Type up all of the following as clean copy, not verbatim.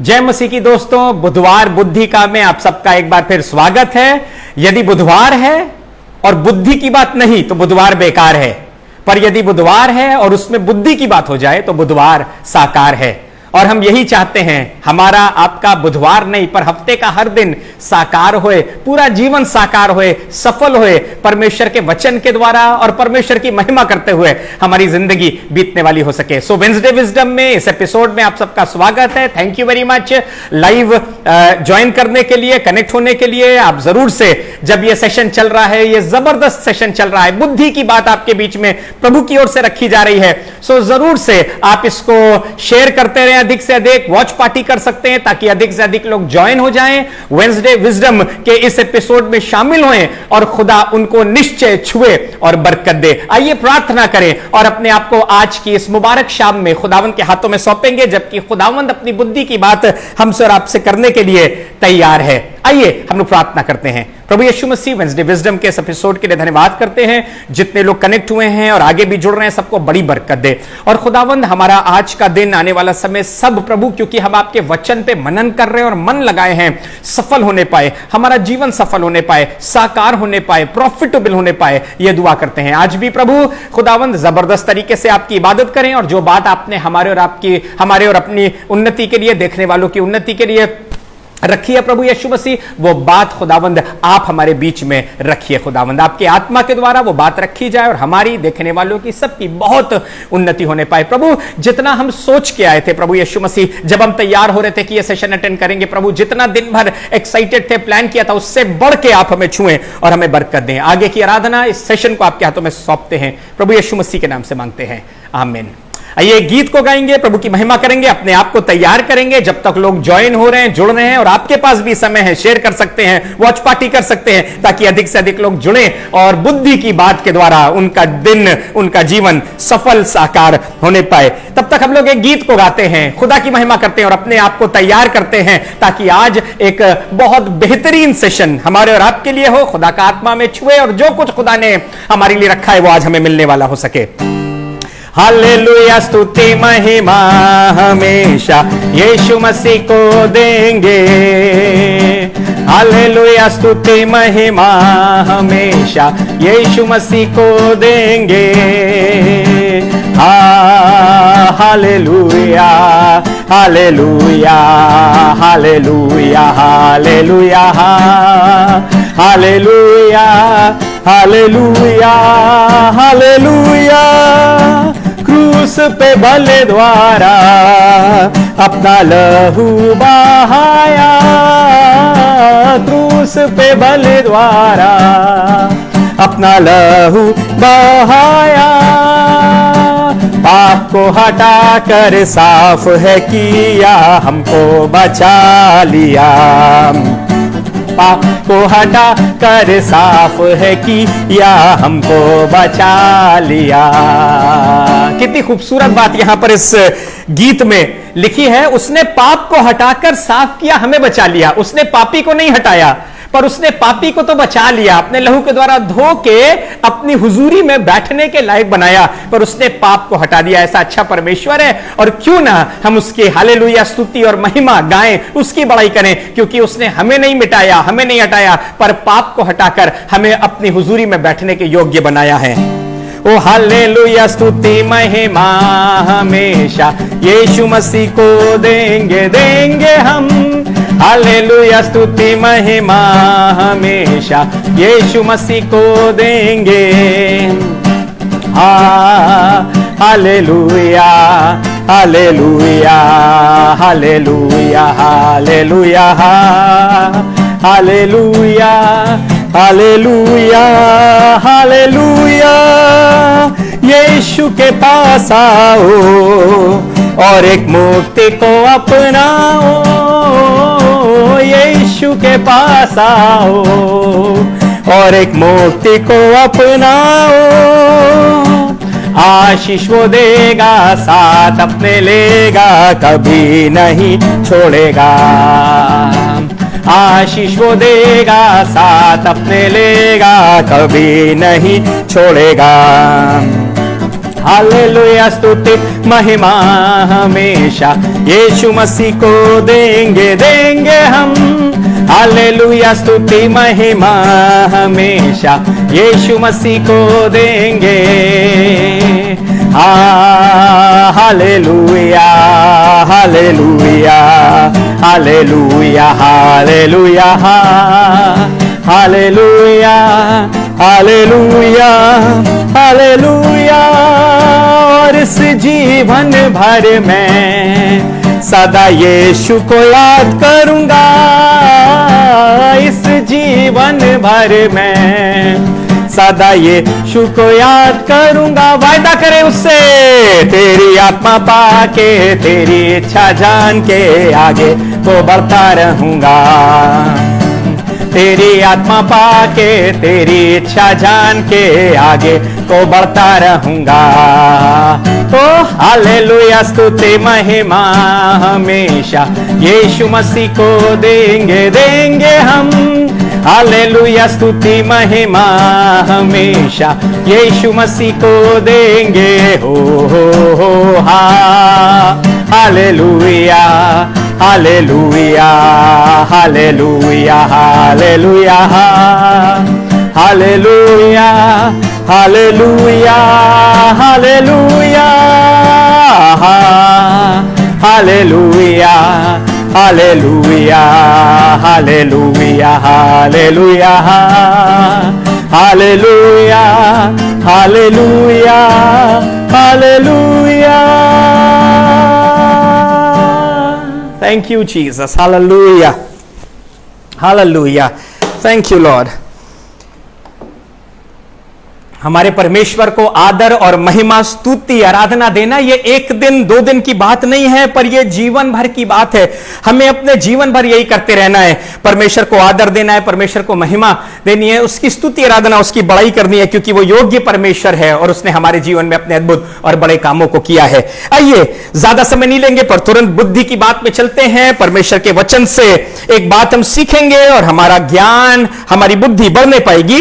जय मसीह की दोस्तों, बुधवार बुद्धि का में आप सबका एक बार फिर स्वागत है। यदि बुधवार है और बुद्धि की बात नहीं तो बुधवार बेकार है, पर यदि बुधवार है और उसमें बुद्धि की बात हो जाए तो बुधवार साकार है। और हम यही चाहते हैं, हमारा आपका बुधवार नहीं पर हफ्ते का हर दिन साकार होए, पूरा जीवन साकार होए, सफल होए, परमेश्वर के वचन के द्वारा और परमेश्वर की महिमा करते हुए हमारी जिंदगी बीतने वाली हो सके। सो वेडनेसडे विजडम में इस एपिसोड में आप सबका स्वागत है। Thank you very much live join करने के लिए, कनेक्ट होने के लिए। आप जरूर से, जब ये सेशन चल रहा है, ये जबरदस्त सेशन चल रहा है, बुद्धि की बात आपके बीच में प्रभु की ओर से रखी जा रही है, सो जरूर से आप इसको शेयर करते रहे, अधिक से अधिक वॉच पार्टी कर सकते हैं ताकि अधिक से अधिक लोग ज्वाइन हो जाएं, वेडनेसडे विजडम के इस एपिसोड में शामिल हों और खुदा उनको निश्चय छुए और बरकत दे। आइए प्रार्थना करें और अपने आप को आज की इस मुबारक शाम में खुदावंद के हाथों में सौंपेंगे, जबकि खुदावंद अपनी बुद्धि की बात हमसे और आपसे करने के लिए तैयार है। आइए हम लोग प्रार्थना करते हैं। प्रभु यीशु मसीह, वेडनेसडे विजडम के इस एपिसोड के लिए धन्यवाद करते हैं। जितने लोग कनेक्ट हुए हैं और आगे भी जुड़ रहे हैं, सबको बड़ी बरकत दे। और खुदावंद, हमारा आज का दिन, आने वाला समय सब प्रभु, क्योंकि हम आपके वचन पे मनन कर रहे हैं और मन लगाए हैं, सफल होने पाए, हमारा जीवन सफल होने पाए, साकार होने पाए, प्रॉफिटेबल होने पाए, ये दुआ करते हैं। आज भी प्रभु खुदावंद जबरदस्त तरीके से आपकी इबादत करें और जो बात आपने हमारे और अपनी उन्नति के लिए, देखने वालों की उन्नति के लिए रखी है प्रभु यीशु मसीह, वो बात खुदावंद आप हमारे बीच में रखिए। खुदावंद, आपके आत्मा के द्वारा वो बात रखी जाए और हमारी, देखने वालों की, सबकी बहुत उन्नति होने पाए। प्रभु, जितना हम सोच के आए थे प्रभु यीशु मसीह, जब हम तैयार हो रहे थे कि ये सेशन अटेंड करेंगे, प्रभु जितना दिन भर एक्साइटेड थे, प्लान किया था, उससे बढ़ के आप हमें छुएं और हमें बरकत दें। आगे की आराधना, इस सेशन को आपके हाथों में सौंपते हैं, प्रभु यीशु मसीह के नाम से मांगते हैं, आमीन। आइए गीत को गाएंगे, प्रभु की महिमा करेंगे, अपने आप को तैयार करेंगे। जब तक लोग ज्वाइन हो रहे हैं, जुड़ रहे हैं, और आपके पास भी समय है, शेयर कर सकते हैं, वॉच पार्टी कर सकते हैं, ताकि अधिक से अधिक लोग जुड़े और बुद्धि की बात के द्वारा उनका दिन, उनका जीवन सफल साकार होने पाए। तब तक हम लोग एक गीत को गाते हैं, खुदा की महिमा करते हैं और अपने आप को तैयार करते हैं, ताकि आज एक बहुत बेहतरीन सेशन हमारे और आपके लिए हो। खुदा का आत्मा में छुए और जो कुछ खुदा ने हमारे लिए रखा है वो आज हमें मिलने वाला हो सके। हालेलुया, स्तुति महिमा हमेशा यीशु मसीह को देंगे। हालेलुया, स्तुति महिमा हमेशा यीशु मसीह को देंगे। Hallelujah, hallelujah, hallelujah, hallelujah, hallelujah, hallelujah, hallelujah. क्रूस पे बलि द्वारा अपना लहू बहाया, क्रूस पे बलि द्वारा अपना लहू बहाया। पाप को हटा कर साफ है किया, हमको बचा लिया। पाप को हटा कर साफ है किया, हमको बचा लिया। कितनी खूबसूरत बात यहां पर इस गीत में लिखी है। उसने पाप को हटाकर साफ किया, हमें बचा लिया। उसने पापी को नहीं हटाया, पर उसने पापी को तो बचा लिया, अपने लहू के द्वारा धो के अपनी हुजूरी में बैठने के लायक बनाया, पर उसने पाप को हटा दिया। ऐसा अच्छा परमेश्वर है, और क्यों ना हम उसकी हालेलुया, स्तुति और महिमा गाएं, उसकी बड़ाई करें, क्योंकि उसने हमें नहीं मिटाया, हमें नहीं हटाया, पर पाप को हटाकर हमें अपनी हुजूरी में बैठने के योग्य बनाया है। ओ हालेलुया, स्तुति महिमा हमेशा यीशु मसीह को देंगे, देंगे हम। हालेलुया, स्तुति महिमा हमेशा यीशु मसीह को देंगे। Hallelujah, hallelujah, hallelujah, hallelujah, hallelujah, hallelujah, hallelujah. Yeshu के पास आओ और एक मुक्ति को अपनाओ, यीशु के पास आओ और एक मुक्ति को अपनाओ। आशीष वो देगा, साथ अपने लेगा, कभी नहीं छोड़ेगा। आशीष वो देगा, साथ अपने लेगा, कभी नहीं छोड़ेगा। हालेलुया स्तुति महिमा हमेशा यीशु मसीह को देंगे देंगे हम। हालेलुया स्तुति महिमा हमेशा यीशु मसीह को देंगे। Hallelujah hallelujah hallelujah hallelujah hallelujah hallelujah hallelujah. और इस जीवन भर में सदा यीशु को याद करूंगा, इस जीवन भर में सदा यीशु को याद करूंगा। वायदा करे उससे, तेरी आत्मा पाके तेरी इच्छा जान के आगे तो बढ़ता रहूंगा। तेरी आत्मा पाके तेरी इच्छा जान के आगे तो बढ़ता रहूंगा। तो हालेलुया स्तुति महिमा हमेशा यीशु मसीह को देंगे देंगे हम। हालेलुया स्तुति महिमा हमेशा यीशु मसीह को देंगे। हो हा hallelujah hallelujah hallelujah hallelujah hallelujah hallelujah hallelujah hallelujah hallelujah hallelujah hallelujah hallelujah hallelujah hallelujah. Thank you, Jesus. Hallelujah. Hallelujah. Thank you, Lord. हमारे परमेश्वर को आदर और महिमा स्तुति आराधना देना ये एक दिन दो दिन की बात नहीं है, पर ये जीवन भर की बात है। हमें अपने जीवन भर यही करते रहना है। परमेश्वर को आदर देना है, परमेश्वर को महिमा देनी है, उसकी स्तुति आराधना उसकी बड़ाई करनी है, क्योंकि वो योग्य परमेश्वर है और उसने हमारे जीवन में अपने अद्भुत और बड़े कामों को किया है। आइए ज्यादा समय नहीं लेंगे, पर तुरंत बुद्धि की बात में चलते हैं। परमेश्वर के वचन से एक बात हम सीखेंगे और हमारा ज्ञान हमारी बुद्धि बढ़ने पाएगी।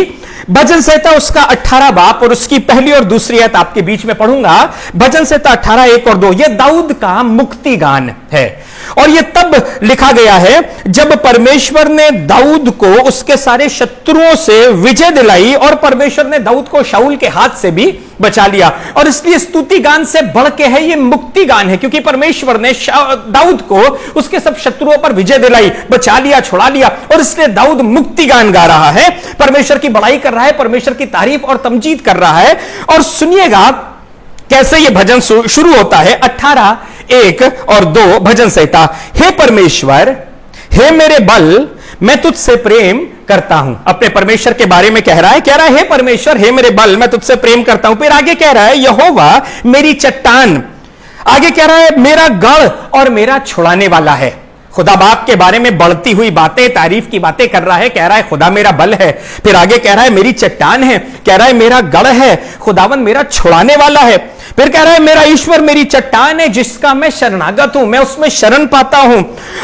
भजन संहिता उसका 18 बाप और उसकी पहली और दूसरी आयत आपके बीच में पढ़ूंगा। भजन संहिता 18 1 और 2 ये दाऊद का मुक्ति गान है और ये तब लिखा गया है जब परमेश्वर ने दाऊद को उसके सारे शत्रुओं से विजय दिलाई और परमेश्वर ने दाऊद को शाऊल के हाथ से भी बचा लिया। और इसलिए स्तुति गान से बढ़ के है ये मुक्ति गान है, क्योंकि परमेश्वर ने दाऊद को उसके सब शत्रुओं पर विजय दिलाई, बचा लिया, छुड़ा लिया, और इसलिए दाऊद मुक्ति गान गा रहा है, परमेश्वर की बड़ाई कर रहा है, परमेश्वर की तारीफ और तमजीद कर रहा है। और सुनिएगा कैसे ये भजन शुरू होता है। 18 1 और 2 भजन संहिता। हे परमेश्वर, हे मेरे बल, मैं तुझसे प्रेम करता हूं। अपने परमेश्वर के बारे में कह रहा है हे परमेश्वर, हे मेरे बल, मैं तुझसे प्रेम करता हूं। फिर आगे कह रहा है यहोवा मेरी चट्टान। आगे कह रहा है मेरा गढ़ और मेरा छुड़ाने वाला है। खुदा बाप के बारे में बढ़ती हुई बातें, तारीफ की बातें कर रहा है, कह रहा है खुदा मेरा बल है। फिर आगे कह रहा है मेरी चट्टान है, कह रहा है मेरा गढ़ है, खुदावन मेरा छुड़ाने वाला है। फिर कह रहा है मेरा ईश्वर मेरी चट्टान है जिसका मैं शरणागत हूं, मैं उसमें शरण पाता हूं।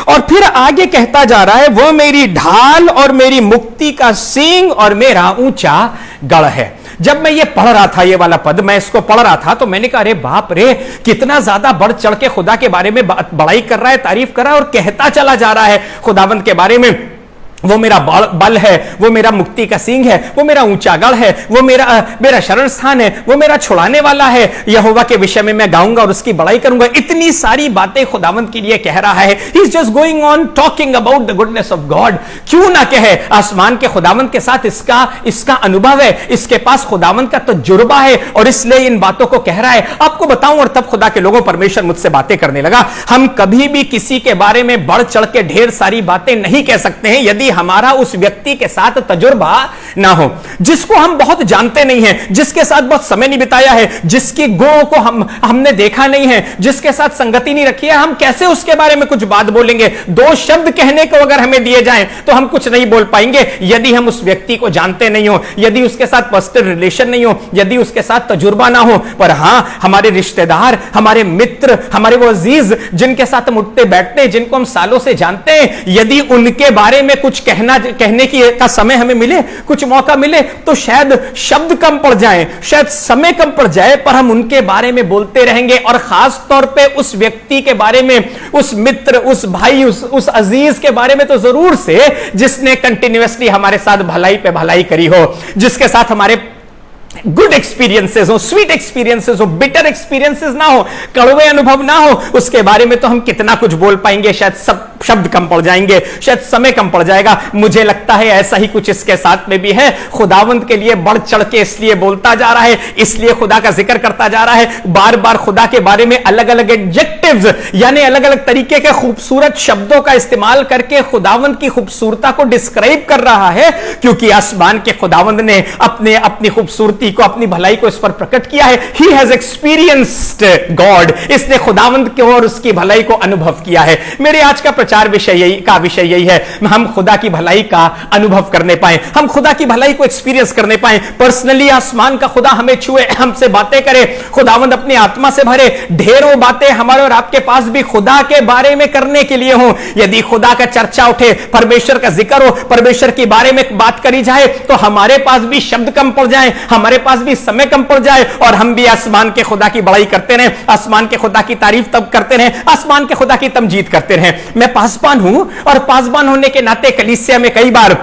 और फिर आगे कहता जा रहा है वो मेरी ढाल और मेरी मुक्ति का सींग और मेरा ऊंचा गढ़ है। जब मैं ये पढ़ रहा था, ये वाला पद मैं इसको पढ़ रहा था, तो मैंने कहा अरे बाप रे, कितना ज्यादा बढ़ चढ़ के खुदा के बारे में बड़ाई कर रहा है, तारीफ कर रहा है और कहता चला जा रहा है खुदावंत के बारे में। वो मेरा बल है, वो मेरा मुक्ति का सींग है, वो मेरा ऊंचा गढ़ है, वो मेरा शरण स्थान है, वो मेरा छुड़ाने वाला है। यहोवा के विषय में मैं गाऊंगा और उसकी बड़ाई करूंगा। इतनी सारी बातें खुदावंत के लिए कह रहा है। He is just going on talking about the goodness of God. क्यों ना कहे, आसमान के खुदावंत के साथ इसका अनुभव है, इसके पास खुदावंत का तजुर्बा है और इसलिए इन बातों को कह रहा है। आपको बताऊं, और तब खुदा के लोगों, परमेश्वर मुझसे बातें करने लगा। हम कभी भी किसी के बारे में बढ़ चढ़ के ढेर सारी बातें नहीं कह सकते हैं यदि हमारा उस व्यक्ति के साथ तजुर्बा ना हो, जिसको हम बहुत जानते नहीं हैं, जिसके साथ बहुत समय नहीं बिताया है, जिसकी गुणों को हमने देखा नहीं है, जिसके साथ संगति नहीं रखी है। हम कैसे उसके बारे में कुछ बात बोलेंगे? 2 शब्द कहने को अगर हमें दिए जाएं तो हम कुछ नहीं बोल पाएंगे यदि हम उस व्यक्ति को जानते नहीं हो, यदि उसके साथ पर्सनल रिलेशन नहीं हो, यदि उसके साथ तजुर्बा ना हो। पर हां, हमारे रिश्तेदार, हमारे मित्र, हमारे वो अजीज जिनके साथ हम उठते बैठते हैं, जिनको हम सालों से जानते हैं, यदि उनके बारे में कुछ कुछ कहने की का समय हमें मिले, कुछ मौका मिले, तो शायद शब्द कम पड़ जाए, शायद समय कम पड़ जाए, पर हम उनके बारे में बोलते रहेंगे। और खास तौर पे उस व्यक्ति के बारे में, उस मित्र, उस भाई, उस अजीज के बारे में तो जरूर से जिसने कंटिन्यूअसली हमारे साथ भलाई पे भलाई करी हो, जिसके साथ हमारे गुड एक्सपीरियंसेस हो, स्वीट एक्सपीरियंसेस हो, बिटर एक्सपीरियंसेस ना हो, कड़वे अनुभव ना हो, उसके बारे में तो हम कितना कुछ बोल पाएंगे, शायद सब शब्द कम पड़ जाएंगे, शायद समय कम पड़ जाएगा। मुझे लगता है ऐसा ही कुछ इसके साथ में भी है। खुदावंद के लिए बढ़ चढ़ के इसलिए बोलता जा रहा है, इसलिए खुदा का जिक्र करता जा रहा है, बार बार खुदा के बारे में अलग अलग एडजेक्टिव्स यानी अलग अलग तरीके के खूबसूरत शब्दों का इस्तेमाल करके खुदावंद की खूबसूरता को डिस्क्राइब कर रहा है, क्योंकि आसमान के खुदावंद ने अपनी खूबसूरती को, अपनी भलाई को इस पर प्रकट किया है। He has experienced God, इसने खुदावंद को और उसकी भलाई को अनुभव किया है। मेरे आज का प्रचार विषय यही है, हम खुदा की भलाई का अनुभव करने पाए, हम खुदा की भलाई को एक्सपीरियंस करने पाए। पर्सनली आसमान का खुदा हमें छुए, हमसे बातें करे, खुदावंद अपनी आत्मा से भरे। ढेरों बातें हमारे और आपके पास भी खुदा के बारे में करने के लिए हो। यदि खुदा का चर्चा उठे, परमेश्वर का जिक्र हो, परमेश्वर के बारे में बात करी जाए, तो हमारे पास भी शब्द कम पड़ जाए, हमारे पास भी समय कम पड़ जाए, और हम भी आसमान के खुदा की बड़ाई करते रहे, आसमान के खुदा की तारीफ तब करते रहे, आसमान के खुदा की तमजीद करते रहे। मैं पासबान हूं, और पासबान होने के नाते कलीसिया में कई बार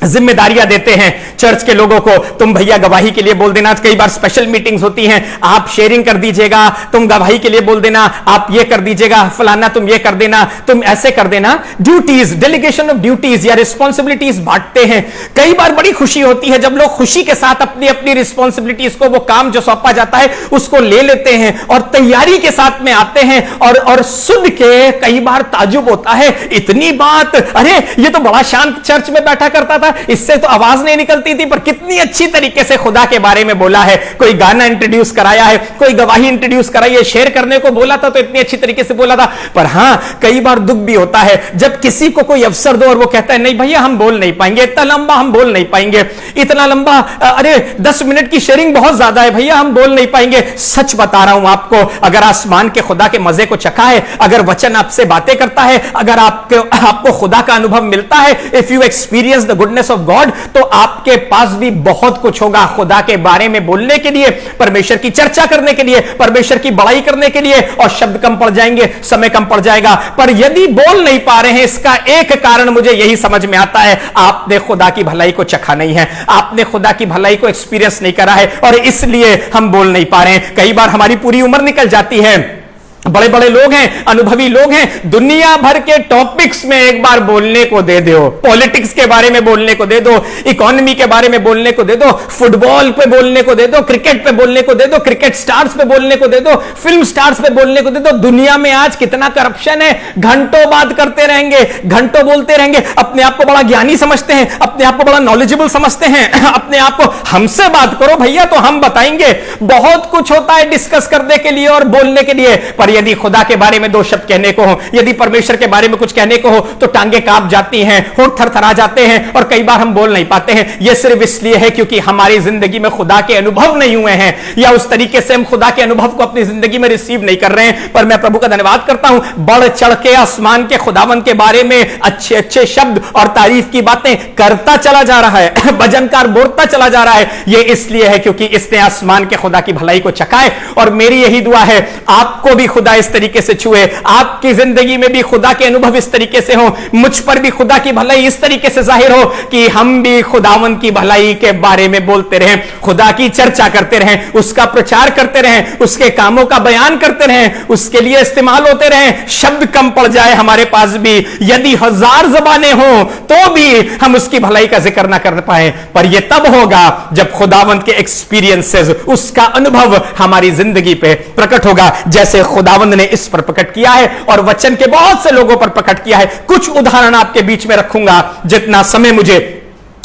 जिम्मेदारियां देते हैं चर्च के लोगों को। तुम भैया गवाही के लिए बोल देना, कई बार स्पेशल मीटिंग्स होती हैं, आप शेयरिंग कर दीजिएगा, तुम गवाही के लिए बोल देना, आप ये कर दीजिएगा, फलाना तुम ये कर देना, तुम ऐसे कर देना। ड्यूटीज, डेलीगेशन ऑफ ड्यूटीज या रिस्पॉन्सिबिलिटीज बांटते हैं। कई बार बड़ी खुशी होती है जब लोग खुशी के साथ अपनी अपनी रिस्पॉन्सिबिलिटीज को, वो काम जो सौंपा जाता है उसको ले लेते हैं और तैयारी के साथ में आते हैं, और सुन के कई बार ताजुब होता है, इतनी बात, अरे ये तो बड़ा शांत चर्च में बैठा करता था, इससे तो आवाज नहीं निकलती थी, पर कितनी अच्छी तरीके से खुदा के बारे में बोला है। कोई गाना इंट्रोड्यूस कराया है, कोई गवाही इंट्रोड्यूस कराई है, शेयर करने को बोला था तो इतनी अच्छी तरीके से बोला था। पर हां, कई बार दुख भी होता है जब किसी को कोई अवसर दो और वो कहता है नहीं भैया हम बोल नहीं पाएंगे, इतना लंबा हम बोल नहीं पाएंगे, इतना लंबा, अरे 10 मिनट की शेयरिंग बहुत ज्यादा है भैया, हम बोल नहीं पाएंगे। सच बता रहा हूं आपको, अगर आसमान के खुदा के मजे को चखा है, अगर वचन आपसे बातें करता है, अगर आपको खुदा का अनुभव मिलता है, if you experience the goodness of God, तो आपके पास भी बहुत कुछ होगा खुदा के बारे में बोलने के लिए, परमेश्वर की चर्चा करने के लिए, परमेश्वर की बड़ाई करने के लिए, और शब्द कम पड़ जाएंगे, समय कम पड़ जाएगा। पर यदि बोल नहीं पा रहे हैं, इसका एक कारण मुझे यही समझ में आता है, आपने खुदा की भलाई को चखा नहीं है, आपने खुदा की भलाई को एक्सपीरियंस नहीं करा है, और इसलिए हम बोल नहीं पा रहे हैं। कई बार हमारी पूरी उम्र निकल जाती है, बड़े बड़े लोग हैं, अनुभवी लोग हैं, दुनिया भर के टॉपिक्स में एक बार बोलने को दे दो, पॉलिटिक्स के बारे में बोलने को दे दो, इकोनॉमी के बारे में बोलने को दे दो, फुटबॉल पे बोलने को दे दो, क्रिकेट पे बोलने को दे दो, क्रिकेट स्टार्स पे बोलने को दे दो, फिल्म स्टार्स पे बोलने को दे दो। दुनिया में आज कितना करप्शन है, घंटों बात करते रहेंगे, घंटों बोलते रहेंगे, अपने आप को बड़ा ज्ञानी समझते हैं, अपने आप को बड़ा नॉलेजेबल समझते हैं, अपने आप को, हमसे बात करो भैया तो हम बताएंगे। बहुत कुछ होता है डिस्कस करने के लिए और बोलने के लिए, पर यदि खुदा के बारे में 2 शब्द कहने को हो, यदि परमेश्वर के बारे में कुछ कहने को हो, तो टांगे कांप जाती हैं, होंठ थरथरा जाते हैं, और कई बार हम बोल नहीं पाते हैं। यह सिर्फ इसलिए है क्योंकि हमारी जिंदगी में खुदा के अनुभव नहीं हुए हैं, या उस तरीके से हम खुदा के अनुभव को अपनी जिंदगी में रिसीव नहीं कर रहे हैं। पर मैं प्रभु का धन्यवाद करता हूं, बढ़ चढ़ के आसमान के खुदावंद के बारे में अच्छे अच्छे शब्द और तारीफ की बातें करता चला जा रहा है, भजनकार बोलता चला जा रहा है। यह इसलिए है क्योंकि इसने आसमान के खुदा की भलाई को चखा है। और मेरी यही दुआ है आपको भी खुदा इस तरीके से छुए, आपकी जिंदगी में भी खुदा के अनुभव इस तरीके से हो, मुझ पर भी खुदा की भलाई इस तरीके से जाहिर हो कि हम भी खुदावंद की भलाई के बारे में बोलते रहें, खुदा की चर्चा करते रहें, उसका प्रचार करते रहें, उसके कामों का बयान करते रहें, उसके लिए इस्तेमाल होते रहें। शब्द कम पड़ जाए हमारे पास भी, यदि 1000 ज़बानें हो तो भी हम उसकी भलाई का जिक्र ना कर पाए, पर यह तब होगा जब खुदावंद के एक्सपीरियंसेस, उसका अनुभव हमारी जिंदगी पे प्रकट होगा, जैसे खुदावंद ने इस पर प्रकट किया है और वचन के बहुत से लोगों पर प्रकट किया है। कुछ उदाहरण आपके बीच में रखूंगा जितना समय मुझे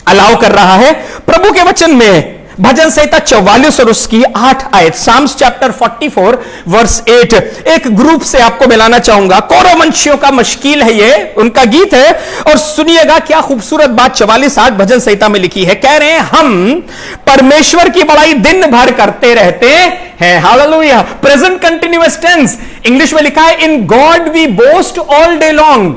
अलाउ कर रहा है। प्रभु के वचन में भजन संहिता 44 और उसकी 8 आयत, साम्स चैप्टर 44 वर्स 8, एक ग्रुप से आपको मिलाना चाहूंगा। कौरववंशियों का मशकील है, ये उनका गीत है, और सुनिएगा क्या खूबसूरत बात 44:8 भजन संहिता में लिखी है। कह रहे हैं हम परमेश्वर की बड़ाई दिन भर करते रहते हैं। Hallelujah, present continuous tense, English में लिखा है in God we boast all day long.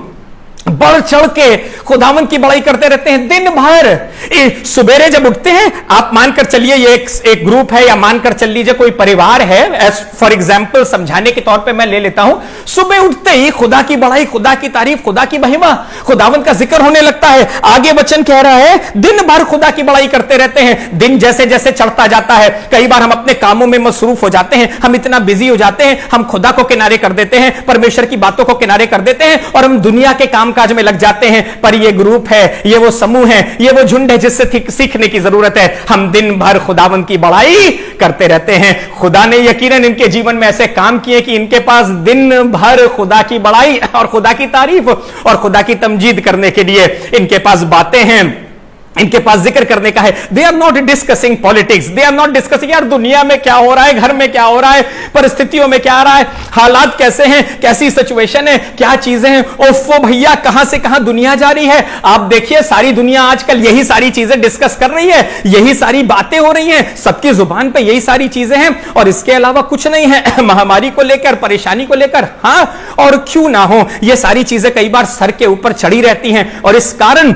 बढ़ चढ़ के खुदावन की बड़ाई करते रहते हैं दिन भर। सुबेरे जब उठते हैं, आप मानकर चलिए ये एक ग्रुप है, या मानकर चल लीजिए कोई परिवार है, एज फॉर एग्जाम्पल समझाने के तौर पे मैं ले लेता हूं। सुबह उठते ही खुदा की बड़ाई, खुदा की तारीफ, खुदा की महिमा, खुदावन का जिक्र होने लगता है। आगे वचन कह रहा है दिन भर खुदा की बड़ाई करते रहते हैं। दिन जैसे जैसे चढ़ता जाता है, कई बार हम अपने कामों में मसरूफ हो जाते हैं, हम इतना बिजी हो जाते हैं, हम खुदा को किनारे कर देते हैं, परमेश्वर की बातों को किनारे कर देते हैं और हम दुनिया के काम काज में लग जाते हैं। पर ये ग्रुप है, ये वो समूह है, ये वो झुंड है जिससे सीखने की जरूरत है। हम दिन भर खुदावन की बड़ाई करते रहते हैं। खुदा ने यकीनन इनके जीवन में ऐसे काम किए कि इनके पास दिन भर खुदा की बड़ाई और खुदा की तारीफ और खुदा की तमजीद करने के लिए इनके पास बातें हैं, इनके पास जिक्र करने का है। They are not discussing politics, they are not discussing यार दुनिया में क्या हो रहा है, घर में क्या हो रहा है, परिस्थितियों में क्या आ रहा है, हालात कैसे हैं, कैसी सिचुएशन है, क्या चीजें हैं। ओफो भैया, कहां से कहां दुनिया जा रही है। आप देखिए सारी दुनिया आजकल यही सारी चीजें डिस्कस कर रही है, यही सारी बातें हो रही हैं, सबकी जुबान पे यही सारी चीजें हैं और इसके अलावा कुछ नहीं है। महामारी को लेकर, परेशानी को लेकर, हां और क्यों ना हो, ये सारी चीजें कई बार सर के ऊपर चढ़ी रहती हैं और इस कारण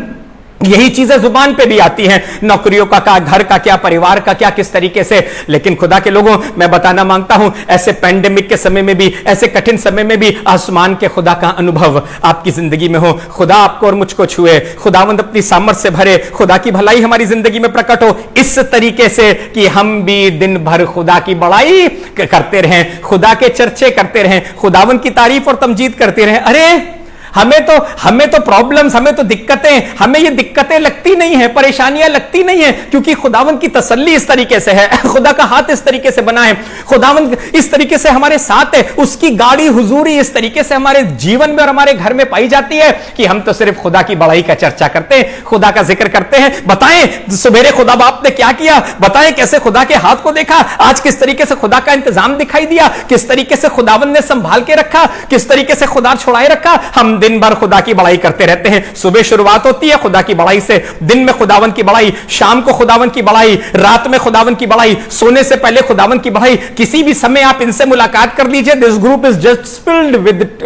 यही चीजें जुबान पे भी आती हैं। नौकरियों का क्या, घर का क्या, परिवार का क्या, किस तरीके से। लेकिन खुदा के लोगों, मैं बताना मांगता हूं, ऐसे पैंडेमिक के समय में भी, ऐसे कठिन समय में भी आसमान के खुदा का अनुभव आपकी जिंदगी में हो। खुदा आपको और मुझको छुए, खुदावंद अपनी सामर्थ से भरे, खुदा की भलाई हमारी जिंदगी में प्रकट हो इस तरीके से कि हम भी दिन भर खुदा की बड़ाई करते रहें, खुदा के चर्चे करते रहें, खुदावंद की तारीफ और तमजीद करते रहें। अरे हमें तो प्रॉब्लम्स, हमें तो दिक्कतें, हमें ये दिक्कतें लगती नहीं है, परेशानियां लगती नहीं है, क्योंकि खुदावंद की तसल्ली इस तरीके से है, खुदा का हाथ इस तरीके से बना है, खुदावंद इस तरीके से हमारे साथ है, उसकी गाड़ी हुजूरी इस तरीके से हमारे जीवन में और हमारे घर में पाई जाती है कि हम तो सिर्फ खुदा की बड़ाई का चर्चा करते हैं, खुदा का जिक्र करते हैं। बताएं सुबेरे खुदा बाप ने क्या किया, बताएं कैसे खुदा के हाथ को देखा, आज किस तरीके से खुदा का इंतजाम दिखाई दिया, किस तरीके से खुदावंद ने संभाल के रखा, किस तरीके से खुदा छुड़ाए रखा। हम दिन भर खुदा की बड़ाई करते रहते हैं। सुबह शुरुआत होती है खुदा की बड़ाई से, दिन में खुदावन की बड़ाई, शाम को खुदावन की बड़ाई, रात में खुदावन की बड़ाई, सोने से पहले खुदावन की बड़ाई। किसी भी समय आप इनसे मुलाकात कर लीजिए, this group is just filled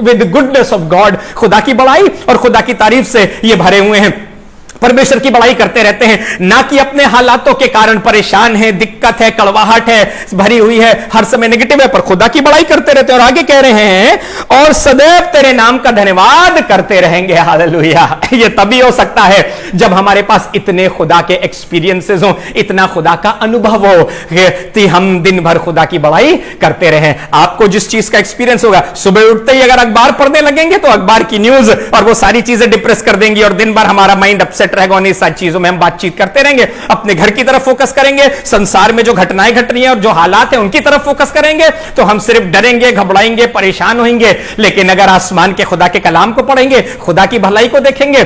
with goodness of God. खुदा की बड़ाई और खुदा की तारीफ से ये भरे हुए हैं। परमेश्वर की बड़ाई करते रहते हैं, ना कि अपने हालातों के कारण परेशान है, दिक्कत है, कड़वाहट है, भरी हुई है, हर समय नेगेटिव है, पर खुदा की बड़ाई करते रहते हैं। और आगे कह रहे हैं और सदैव तेरे नाम का धन्यवाद करते रहेंगे। हालेलुया। ये तभी हो सकता है जब हमारे पास इतने खुदा के एक्सपीरियंसेस हो, इतना खुदा का अनुभव हो कि हम दिन भर खुदा की बड़ाई करते रहें। आपको जिस चीज का एक्सपीरियंस होगा, सुबह उठते ही अगर अखबार पढ़ने लगेंगे तो अखबार की न्यूज और वो सारी चीजें डिप्रेस कर देंगी और दिन भर हमारा माइंड अपसेट रहेगा। और इस सारी चीजों में हम बातचीत करते रहेंगे, अपने घर की तरफ फोकस करेंगे, संसार में जो घटनाएं घट रही हैं और जो हालात हैं उनकी तरफ फोकस करेंगे, तो हम सिर्फ डरेंगे, घबराएंगे, परेशान होंगे। लेकिन अगर आसमान के खुदा के कलाम को पढ़ेंगे, खुदा की भलाई को देखेंगे,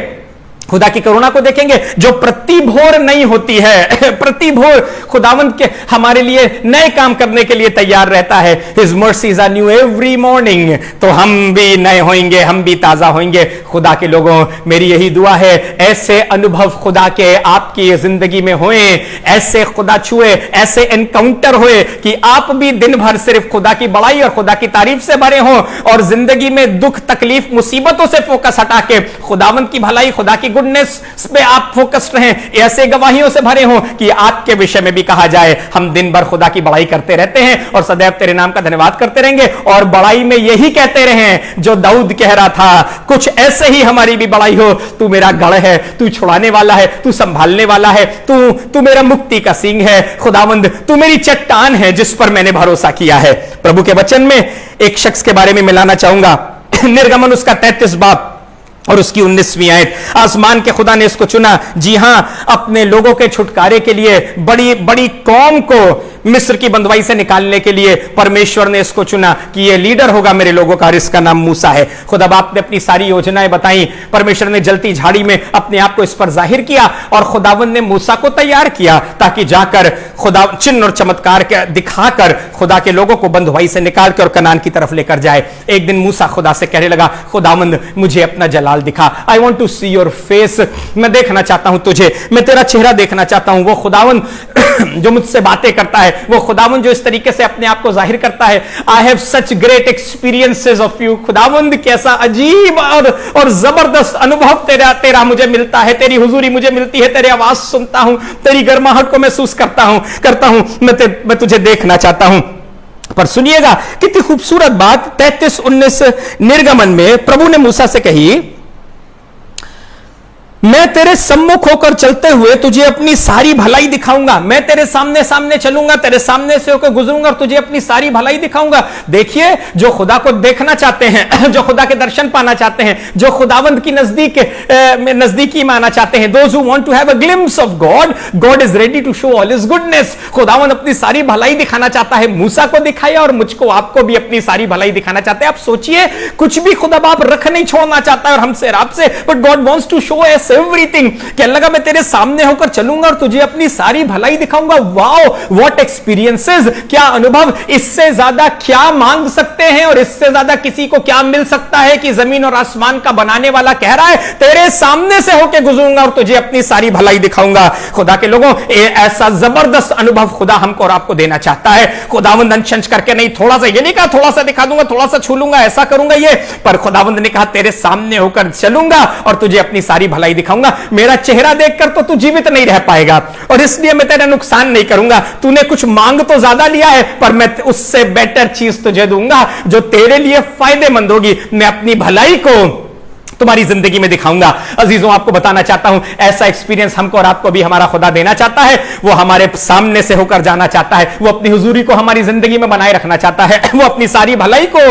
खुदा की करुणा को देखेंगे जो प्रति भोर नहीं होती है, प्रति भोर खुदावंद के हमारे लिए नए काम करने के लिए तैयार रहता है। His mercies are new every morning। तो हम भी नए होंगे, हम भी ताजा होंगे। खुदा के लोगों, मेरी यही दुआ है ऐसे अनुभव खुदा के आपकी जिंदगी में होए, ऐसे खुदा छुए, ऐसे एनकाउंटर होए कि आप भी दिन भर सिर्फ खुदा की बड़ाई और खुदा की तारीफ से भरे हों और जिंदगी में दुख, तकलीफ, मुसीबतों से फोकस हटा के खुदावंद की भलाई, खुदा की गुडनेस पे आप फोकस्ड रहें। ऐसे गवाहियों से भरे हों कि आपके विषय में भी कहा जाए हम दिन भर खुदा की बड़ाई करते रहते हैं और सदैव तेरे नाम का धन्यवाद करते रहेंगे। और बड़ाई में यही कहते रहें जो दाऊद कह रहा था, कुछ ऐसे ही हमारी भी बड़ाई हो, तू मेरा गढ़ है, तू छुड़ाने वाला है, तू संभालने वाला है, तू मेरा मुक्ति का सिंह है। खुदावंद तू मेरी चट्टान है जिस पर मैंने भरोसा किया है। प्रभु के वचन में एक शख्स के बारे में मिलाना चाहूंगा, निर्गमन उसका 33 बाब और उसकी 19वीं आयत। आसमान के खुदा ने इसको चुना, जी हां, अपने लोगों के छुटकारे के लिए, बड़ी बड़ी कौम को मिस्र की बंदवाई से निकालने के लिए परमेश्वर ने इसको चुना कि ये लीडर होगा मेरे लोगों का, और इसका नाम मूसा है। खुदा बाप ने अपनी सारी योजनाएं बताई, परमेश्वर ने जलती झाड़ी में अपने आप को इस पर जाहिर किया और खुदावंद ने मूसा को तैयार किया ताकि जाकर खुदा चिन्ह और चमत्कार दिखाकर खुदा के लोगों को बंदवाई से निकाल कर और कनान की तरफ लेकर जाए। एक दिन मूसा खुदा से कहने लगा, खुदावंद मुझे अपना जलाल दिखा, I want to see your face. मैं देखना चाहता हूं तुझे, मैं तेरा चेहरा देखना चाहता हूं। वो खुदावंद जो मुझसे बातें करता है, वो खुदावंद जो इस तरीके से अपने आप को जाहिर करता है, I have such great experiences of you. खुदावंद कैसा अजीब और जबरदस्त अनुभव तेरा मुझे मिलता है, तेरी हुजूरी मुझे मिलती है, तेरी आवाज सुनता हूं, तेरी गर्माहट को महसूस करता हूं, मैं तुझे देखना चाहता हूं। पर सुनिएगा कितनी खूबसूरत बात 33-19 निर्गमन में प्रभु ने मूसा से कही, मैं तेरे सम्मुख होकर चलते हुए तुझे अपनी सारी भलाई दिखाऊंगा। मैं तेरे सामने सामने चलूंगा, तेरे सामने से होकर गुजरूंगा और तुझे अपनी सारी भलाई दिखाऊंगा। देखिए, जो खुदा को देखना चाहते हैं, जो खुदा के दर्शन पाना चाहते हैं, जो खुदावंद की नजदीकी में आना चाहते हैं, those who want to have a glimpse of God, God is ready to show all his goodness. खुदावंद अपनी सारी भलाई दिखाना चाहता है, मूसा को दिखाया और मुझको आपको भी अपनी सारी भलाई दिखाना चाहते हैं। आप सोचिए, कुछ भी खुदा बाप रख नहीं छोड़ना चाहता है और हमसे और आपसे, but God wants to show us everything. कहने लगा, मैं तेरे सामने होकर चलूंगा और तुझे अपनी सारी भलाई दिखाऊंगा। वाओ, व्हाट एक्सपीरियंसेस, क्या अनुभव, इससे ज्यादा क्या मांग सकते हैं और इससे ज्यादा किसी को क्या मिल सकता है कि जमीन और आसमान का बनाने वाला कह रहा है, तेरे सामने से होकर गुजरूंगा और तुझे अपनी सारी भलाई दिखाऊंगा। खुदा के लोगों, ऐसा जबरदस्त अनुभव खुदा हमको और आपको देना चाहता है। खुदावंद अंश करके नहीं, थोड़ा सा, ये नहीं कहा थोड़ा सा दिखा दूंगा, थोड़ा सा छू लूंगा, ऐसा करूंगा ये, पर खुदावंद ने कहा तेरे सामने होकर चलूंगा और तुझे अपनी सारी भलाई दिखाऊंगा। मेरा चेहरा देखकर तो तू जीवित नहीं रह पाएगा और इसलिए मैं तेरा नुकसान नहीं करूंगा। तूने कुछ मांग तो ज्यादा लिया है, पर मैं उससे बेटर चीज तुझे दूंगा जो तेरे लिए फायदेमंद होगी। मैं अपनी भलाई को तुम्हारी जिंदगी में दिखाऊंगा। अजीजों, आपको बताना चाहता हूं, ऐसा एक्सपीरियंस हमको और आपको भी हमारा खुदा देना चाहता है। वो हमारे सामने से होकर जाना चाहता है, वो अपनी हुजूरी को हमारी जिंदगी में बनाए रखना चाहता है, वो अपनी सारी भलाई को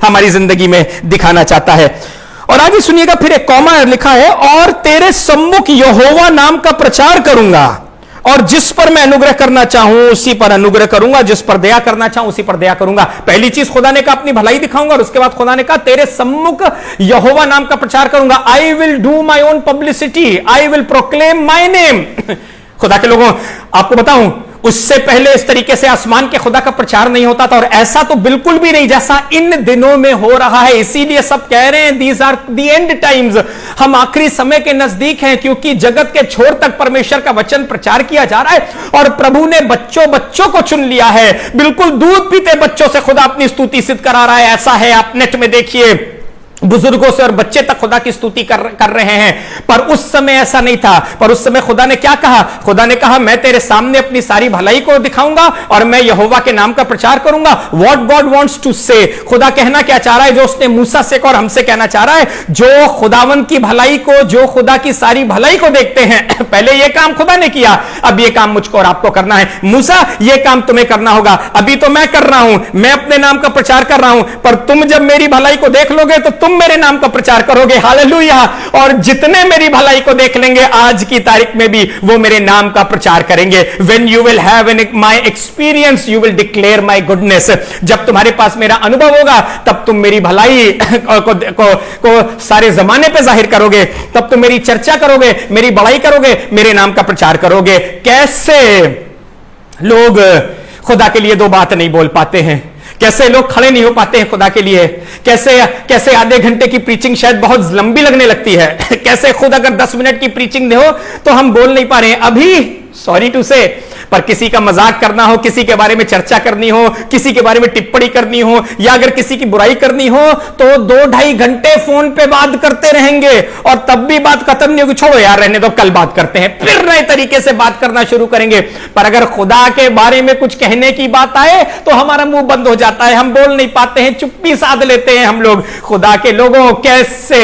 हमारी जिंदगी में दिखाना चाहता है। और आगे सुनिएगा, फिर एक कॉमा लिखा है, और तेरे सम्मुख यहोवा नाम का प्रचार करूंगा, और जिस पर मैं अनुग्रह करना चाहूं उसी पर अनुग्रह करूंगा, जिस पर दया करना चाहूं उसी पर दया करूंगा। पहली चीज खुदा ने कहा अपनी भलाई दिखाऊंगा, और उसके बाद खुदा ने कहा तेरे सम्मुख यहोवा नाम का प्रचार करूंगा। I will do my own publicity, I will proclaim my name. खुदा के लोगों, आपको बताऊं, उससे पहले इस तरीके से आसमान के खुदा का प्रचार नहीं होता था, और ऐसा तो बिल्कुल भी नहीं जैसा इन दिनों में हो रहा है। इसीलिए सब कह रहे हैं these are the end times, हम आखिरी समय के नजदीक हैं, क्योंकि जगत के छोर तक परमेश्वर का वचन प्रचार किया जा रहा है और प्रभु ने बच्चों को चुन लिया है। बिल्कुल दूध पीते बच्चों से खुदा अपनी स्तुति सिद्ध करा रहा है। ऐसा है, आप नेट में देखिए, बुजुर्गों से और बच्चे तक खुदा की स्तुति कर रहे हैं। पर उस समय ऐसा नहीं था। पर उस समय खुदा ने क्या कहा? खुदा ने कहा मैं तेरे सामने अपनी सारी भलाई को दिखाऊंगा और मैं यहोवा के नाम का प्रचार करूंगा। व्हाट गॉड वांट्स टू से, खुदा कहना क्या चाह रहा है, जो उसने मूसा से और हमसे कहना चाह रहा है, जो खुदावन की भलाई को, जो खुदा की सारी भलाई को देखते हैं, पहले यह काम खुदा ने किया, अब यह काम मुझको और आपको करना है। मूसा, यह काम तुम्हें करना होगा, अभी तो मैं कर रहा हूं, मैं अपने नाम का प्रचार कर रहा हूं, पर तुम जब मेरी भलाई को देख लोगे तो तुम मेरे नाम का प्रचार करोगे। हालेलुया। और जितने मेरी भलाई को देख लेंगे आज की तारीख में भी, वो मेरे नाम का प्रचार करेंगे। When you will have my experience, you will declare my goodness। जब तुम्हारे पास मेरा अनुभव होगा तब तुम मेरी भलाई को सारे जमाने पे जाहिर करोगे, तब तुम मेरी चर्चा करोगे, मेरी बड़ाई करोगे, मेरे नाम का प्रचार करोगे। कैसे लोग खुदा के लिए दो बात नहीं बोल पाते हैं, कैसे लोग खड़े नहीं हो पाते हैं खुदा के लिए, कैसे आधे घंटे की प्रीचिंग शायद बहुत लंबी लगने लगती है, कैसे खुद अगर 10 मिनट की प्रीचिंग हो तो हम बोल नहीं पा रहे हैं। अभी सॉरी टू से, पर किसी का मजाक करना हो, किसी के बारे में चर्चा करनी हो, किसी के बारे में टिप्पणी करनी हो, या अगर किसी की बुराई करनी हो तो 2-2.5 घंटे फोन पे बात करते रहेंगे और तब भी बात खत्म नहीं होगी। छोड़ो यार, रहने दो, कल बात करते हैं, फिर नए तरीके से बात करना शुरू करेंगे। पर अगर खुदा के बारे में कुछ कहने की बात आए तो हमारा मुंह बंद हो जाता है, हम बोल नहीं पाते हैं, चुप्पी साध लेते हैं हम लोग। खुदा के लोगों, कैसे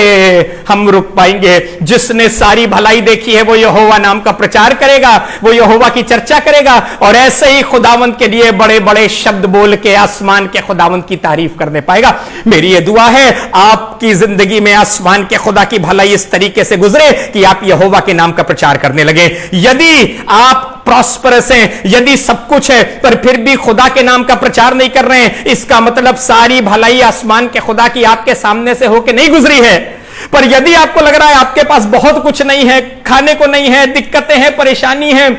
हम रुक पाएंगे? जिसने सारी भलाई देखी है वो यहोवा नाम का प्रचार करेगा, वो यहोवा की चर्चा करेगा, और ऐसे ही खुदावंत के लिए बड़े बड़े शब्द बोल के आसमान के खुदावंत की तारीफ करने पाएगा। मेरी ये दुआ है आपकी जिंदगी में आसमान के खुदा की भलाई इस तरीके से गुजरे कि आप यहोवा के नाम का प्रचार करने लगे। यदि आप प्रॉस्परस हैं, यदि सब कुछ है, पर फिर भी खुदा के नाम का प्रचार नहीं कर रहे हैं, इसका मतलब सारी भलाई आसमान के खुदा की आपके सामने से होके नहीं गुजरी है। पर यदि आपको लग रहा है आपके पास बहुत कुछ नहीं है, खाने को नहीं है, दिक्कतें हैं, परेशानी है,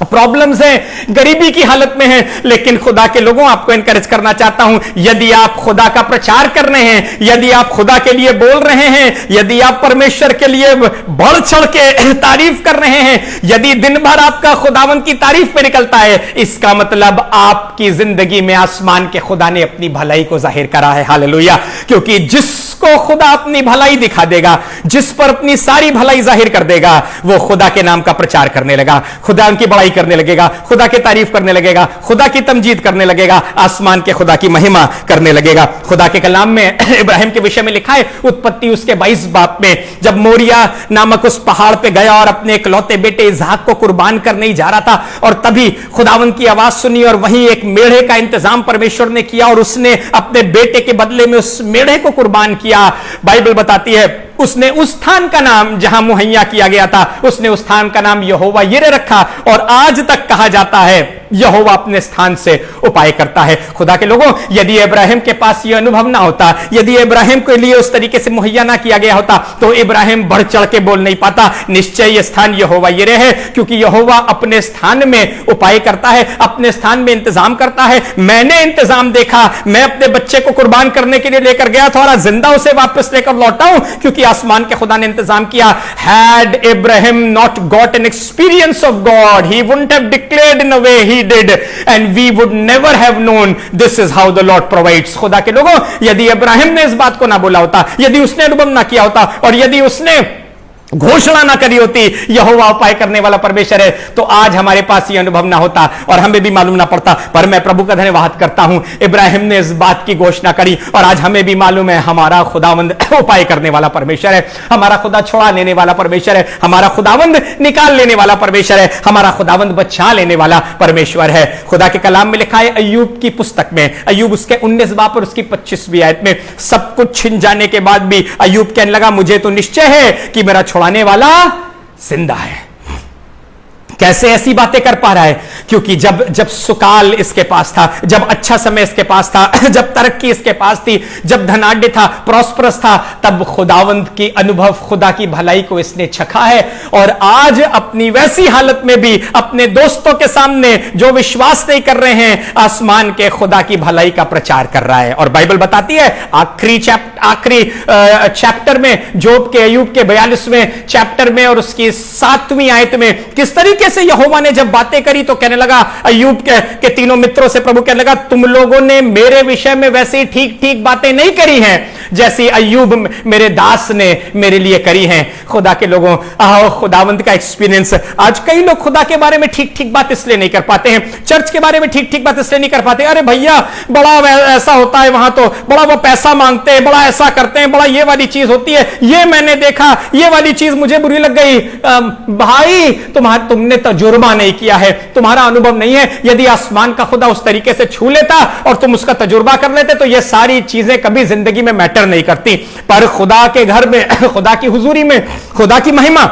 प्रॉब्लम्स हैं, गरीबी की हालत में हैं, लेकिन खुदा के लोगों, आपको एनकरेज करना चाहता हूं, यदि आप खुदा का प्रचार कर रहे हैं, यदि आप खुदा के लिए बोल रहे हैं, यदि आप परमेश्वर के लिए बढ़ चढ़ के तारीफ कर रहे हैं, यदि दिन भर आपका खुदावंद की तारीफ पे निकलता है, इसका मतलब आपकी जिंदगी में आसमान के खुदा ने अपनी भलाई को जाहिर करा है। हालेलुया। क्योंकि जिसको खुदा अपनी भलाई दिखा देगा, जिस पर अपनी सारी भलाई जाहिर कर देगा, वो खुदा के नाम का प्रचार करने लगा, खुदा उनकी बड़ाई करने लगेगा, खुदा की तारीफ करने लगेगा, खुदा की तमजीद करने लगेगा, आसमान के खुदा की महिमा करने लगेगा। खुदा के कलाम में इब्राहिम के विषय में लिखा है, उत्पत्ति उसके 22 बाब में, जब मोरिया नामक उस पहाड़ पे गया और अपने इकलौते बेटे इसहाक को कुर्बान करने ही जा रहा था, और तभी खुदावन की आवाज सुनी और वहीं एक मेढ़े का इंतजाम परमेश्वर ने किया और उसने अपने बेटे के बदले में उस मेढ़े को कुर्बान किया। बाइबल बताती है उसने उस स्थान का नाम जहां मुहैया किया गया था, उसने उस स्थान का नाम यहोवा यिरे रखा, और आज तक कहा जाता है यहोवा अपने स्थान से उपाय करता है। खुदा के लोगों, यदि इब्राहिम के पास यह अनुभव ना होता, यदि इब्राहिम के लिए उस तरीके से मुहैया ना किया गया होता, तो इब्राहिम बढ़ चढ़ के बोल नहीं पाता, निश्चय यह स्थान यहोवा यिरे है, क्योंकि यहोवा अपने स्थान में उपाय करता है, अपने स्थान में इंतजाम करता है। मैंने इंतजाम देखा, मैं अपने बच्चे को कुर्बान करने के लिए लेकर गया था और जिंदा उसे वापस लेकर लौटा हूं, क्योंकि आसमान के खुदा ने इंतजाम किया। Had Abraham not got an experience of God, he wouldn't have declared in a way he did, and we would never have known this is how the Lord provides। खुदा के लोगों, यदि इब्राहिम ने इस बात को ना बोला होता, यदि उसने अनुभव ना किया होता, और यदि उसने घोषणा ना करी होती यहोवा उपाय करने वाला परमेश्वर है, तो आज हमारे पास ये अनुभव ना होता और हमें भी मालूम ना पड़ता। पर मैं प्रभु का धन्यवाद करता हूं, इब्राहिम ने इस बात की घोषणा करी और आज हमें भी मालूम है हमारा खुदावंद उपाय करने वाला परमेश्वर है, हमारा खुदा छुड़ा लेने वाला परमेश्वर है, हमारा खुदावंद निकाल लेने वाला परमेश्वर है, हमारा खुदावंद बचा लेने वाला परमेश्वर है। खुदा के कलाम में लिखा है अय्यूब की पुस्तक में, अय्यूब उसके 19 बाब और उसकी 25वीं आयत में, सब कुछ छिन जाने के बाद भी अय्यूब कहने लगा, मुझे तो निश्चय है कि मेरा छुड़ाने वाला जिंदा है। कैसे ऐसी बातें कर पा रहा है? क्योंकि जब सुकाल इसके पास था, जब अच्छा समय इसके पास था, जब तरक्की इसके पास थी, जब धनाढ्य था, प्रॉस्परस था, तब खुदावंद की अनुभव, खुदा की भलाई को इसने चखा है। और आज अपनी वैसी हालत में भी अपने दोस्तों के सामने जो विश्वास नहीं कर रहे हैं, आसमान के खुदा की भलाई का प्रचार कर रहा है। और बाइबल बताती है आखिरी चैप्टर में, जोब के अय्यूब के 42वें चैप्टर में और उसकी 7वीं आयत में, किस तरीके से यहोवा ने जब बातें करी तो कहने लगा, अय्यूब के तीनों मित्रों से प्रभु कहने लगा, तुम लोगों ने मेरे विषय में वैसे ही ठीक ठीक बातें नहीं करी हैं जैसी अय्यूब मेरे दास ने मेरे लिए करी हैं। खुदा के लोगों, आओ खुदावंद का एक्सपीरियंस। आज कई लोग खुदा के बारे में ठीक ठीक बात इसलिए नहीं कर पाते हैं, चर्च के बारे में ठीक ठीक बात इसलिए नहीं कर पाते, अरे भैया बड़ा ऐसा होता है, वहां तो बड़ा वो पैसा मांगते हैं, बड़ा ऐसा करते हैं, बड़ा ये वाली चीज होती है, ये मैंने देखा, ये वाली चीज मुझे बुरी लग गई। भाई तुमने तजुर्बा नहीं किया है, तुम्हारा अनुभव नहीं है। यदि आसमान का खुदा उस तरीके से छू लेता और तुम उसका तजुर्बा कर लेते तो ये सारी चीजें कभी जिंदगी में मैटर नहीं करती। पर खुदा के घर में, खुदा की हुजूरी में, खुदा की महिमा,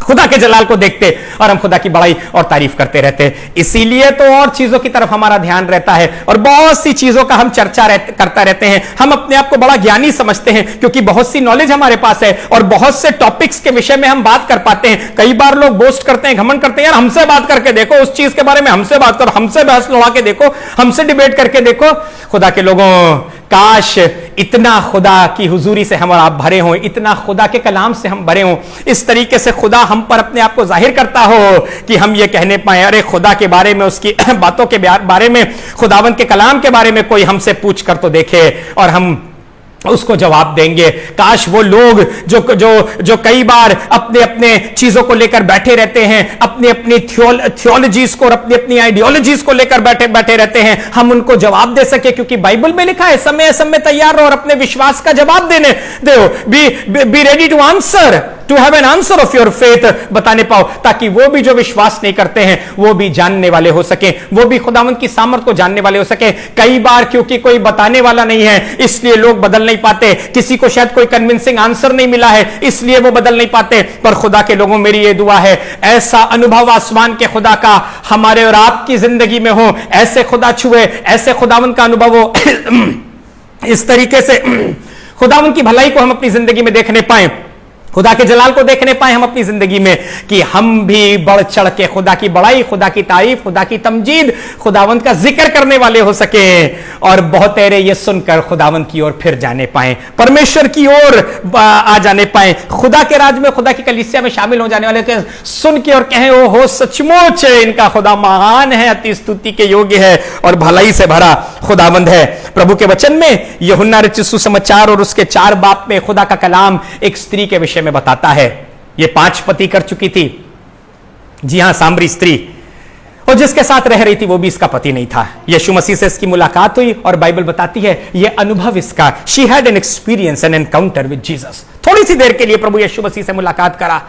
खुदा के जलाल को देखते और हम खुदा की बड़ाई और तारीफ करते रहते हैं। इसीलिए तो और चीजों की तरफ हमारा ध्यान रहता है और बहुत सी चीजों का हम चर्चा करता रहते हैं। हम अपने आप को बड़ा ज्ञानी समझते हैं क्योंकि बहुत सी नॉलेज हमारे पास है और बहुत से टॉपिक्स के विषय में हम बात कर पाते हैं। कई बार लोग बोस्ट करते हैं, घमंड करते हैं, यार हमसे बात करके देखो, उस चीज के बारे में हमसे बात करो, हमसे बहस लड़ा के देखो, हमसे डिबेट करके देखो। खुदा के लोगों, काश इतना खुदा की हुजूरी से हम और आप भरे हों, इतना खुदा के कलाम से हम भरे हों, इस तरीके से खुदा हम पर अपने आप को जाहिर करता हो कि हम ये कहने पाए, अरे खुदा के बारे में, उसकी बातों के बारे में, खुदावंद के कलाम के बारे में कोई हमसे पूछ कर तो देखे और हम उसको जवाब देंगे। काश वो लोग जो कई बार अपने अपने चीजों को लेकर बैठे रहते हैं, अपनी अपनी थियोलॉजीज को और अपनी अपनी आइडियोलॉजीज को लेकर बैठे रहते हैं, हम उनको जवाब दे सके। क्योंकि बाइबल में लिखा है समय समय तैयार रहो और अपने विश्वास का जवाब देने दो, be ready to answer, to have an answer of your faith, बताने पाओ, ताकि वो भी जो विश्वास नहीं करते हैं वो भी जानने वाले हो सके, वो भी खुदावंद की सामर्थ को जानने वाले हो सके। कई बार क्योंकि कोई बताने वाला नहीं है इसलिए लोग बदल नहीं पाते, किसी को शायद कोई कन्विंसिंग आंसर नहीं मिला है इसलिए वो बदल नहीं पाते। पर खुदा के लोगों, मेरी ये दुआ है ऐसा अनुभव आसमान के खुदा का हमारे और आपकी जिंदगी में हो, ऐसे खुदा छुए, ऐसे खुदावंद का अनुभव हो, इस तरीके से खुदावंद की भलाई को हम अपनी जिंदगी में देखने पाए। खुदा के जलाल को देखने पाए हम अपनी जिंदगी में, कि हम भी बढ़ चढ़ के खुदा की बड़ाई, खुदा की तारीफ, खुदा की तमजीद, खुदावंत का जिक्र करने वाले हो सके, और बहुतेरे ये सुनकर खुदावंत की ओर फिर जाने पाए, परमेश्वर की ओर आ जाने पाए, खुदा के राज में, खुदा की कलीसिया में शामिल हो जाने वाले सुन के और कहें ओ हो सचमुच इनका खुदा महान है, अति स्तुति के योग्य है और भलाई से भरा खुदावंद है। प्रभु के वचन में यूहन्ना रचित सुसमाचार और उसके 4 बाब में खुदा का कलाम एक स्त्री के विषय में बताता है। ये 5 पति कर चुकी थी, जी हां, सामरी स्त्री, और जिसके साथ रह रही थी वो भी इसका पति नहीं था। यीशु मसीह से इसकी मुलाकात हुई और बाइबल बताती है ये अनुभव इसका, she had an experience, N encounter with Jesus. थोड़ी सी देर के लिए प्रभु यीशु मसीह से मुलाकात करा,